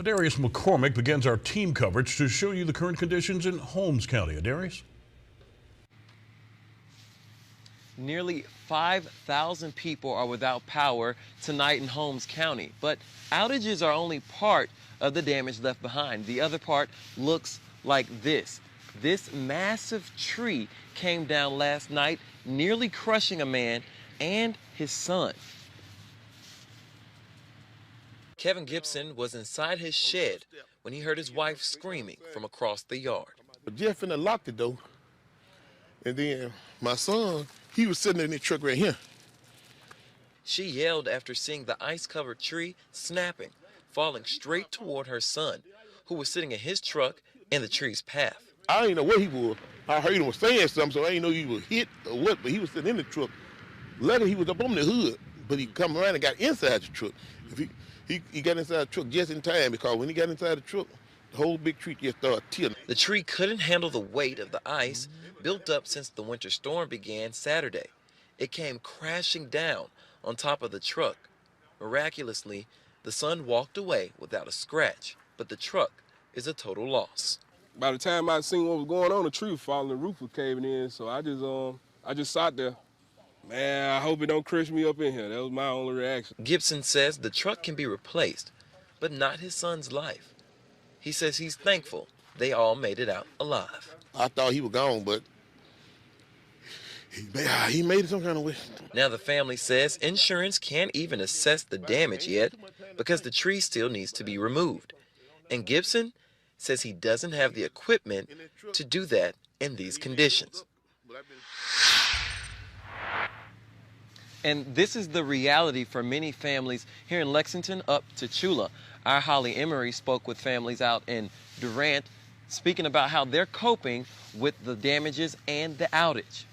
Darius McCormick begins our team coverage to show you the current conditions in Holmes County. Darius? Nearly 5,000 people are without power tonight in Holmes County, but outages are only part of the damage left behind. The other part looks like this. This massive tree came down last night, nearly crushing a man and his son. Kevin Gibson was inside his shed when he heard his wife screaming from across the yard. Jeff finna locked the door, and then my son, he was sitting in the truck right here. She yelled after seeing the ice-covered tree snapping, falling straight toward her son, who was sitting in his truck in the tree's path. I didn't know what he was. I heard him was saying something, so I didn't know he was hit or what, but he was sitting in the truck. Later, he was up on the hood, but he come around and got inside the truck. He got inside the truck just in time, because when he got inside the truck, the whole big tree just started tilting. The tree couldn't handle the weight of the ice built up since the winter storm began Saturday. It came crashing down on top of the truck. Miraculously, the son walked away without a scratch, but the truck is a total loss. By the time I seen what was going on, the tree was falling, the roof was caving in, so I just sat there. Man, I hope it don't crush me up in here. That was my only reaction. Gibson says the truck can be replaced, but not his son's life. He says he's thankful they all made it out alive. I thought he was gone, but he made it some kind of way. Now the family says insurance can't even assess the damage yet because the tree still needs to be removed. And Gibson says he doesn't have the equipment to do that in these conditions. And this is the reality for many families here in Lexington up to Chula. Our Holly Emery spoke with families out in Durant, speaking about how they're coping with the damages and the outage.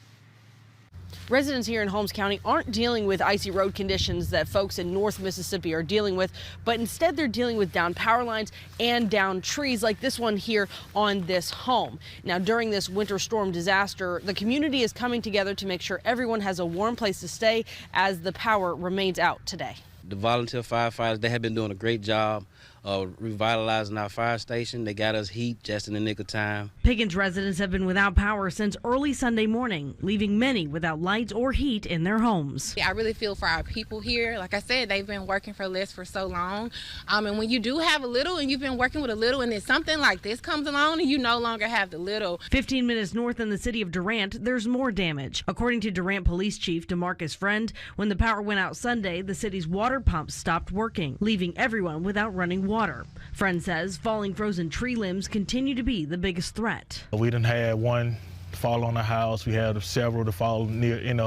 Residents here in Holmes County aren't dealing with icy road conditions that folks in North Mississippi are dealing with, but instead they're dealing with down power lines and down trees like this one here on this home. Now, during this winter storm disaster, the community is coming together to make sure everyone has a warm place to stay as the power remains out today. The volunteer firefighters, they have been doing a great job of revitalizing our fire station. They got us heat just in the nick of time. Pickens residents have been without power since early Sunday morning, leaving many without lights or heat in their homes. I really feel for our people here. Like I said, they've been working for less for so long. And when you do have a little and you've been working with a little and then something like this comes along and you no longer have the little. 15 minutes north in the city of Durant, there's more damage. According to Durant Police Chief DeMarcus Friend, when the power went out Sunday, the city's water pumps stopped working, leaving everyone without running water. Friend says falling frozen tree limbs continue to be the biggest threat. We done had one fall on the house. We had several to fall near in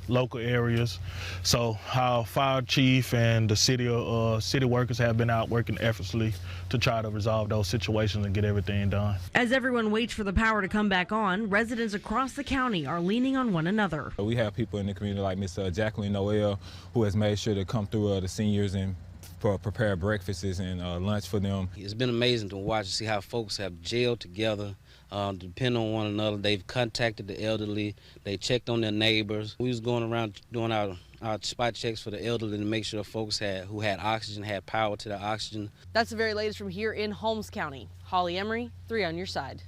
local areas. So our fire chief and the city workers have been out working effortlessly to try to resolve those situations and get everything done. As everyone waits for the power to come back on, residents across the county are leaning on one another. We have people in the community like Miss Jacqueline Noel, who has made sure to come through the seniors and prepare breakfasts and lunch for them. It's been amazing to watch and see how folks have gelled together, depend on one another. They've contacted the elderly. They checked on their neighbors. We was going around doing our spot checks for the elderly to make sure folks who had oxygen had power to the oxygen. That's the very latest from here in Holmes County. Holly Emery, 3 on your side.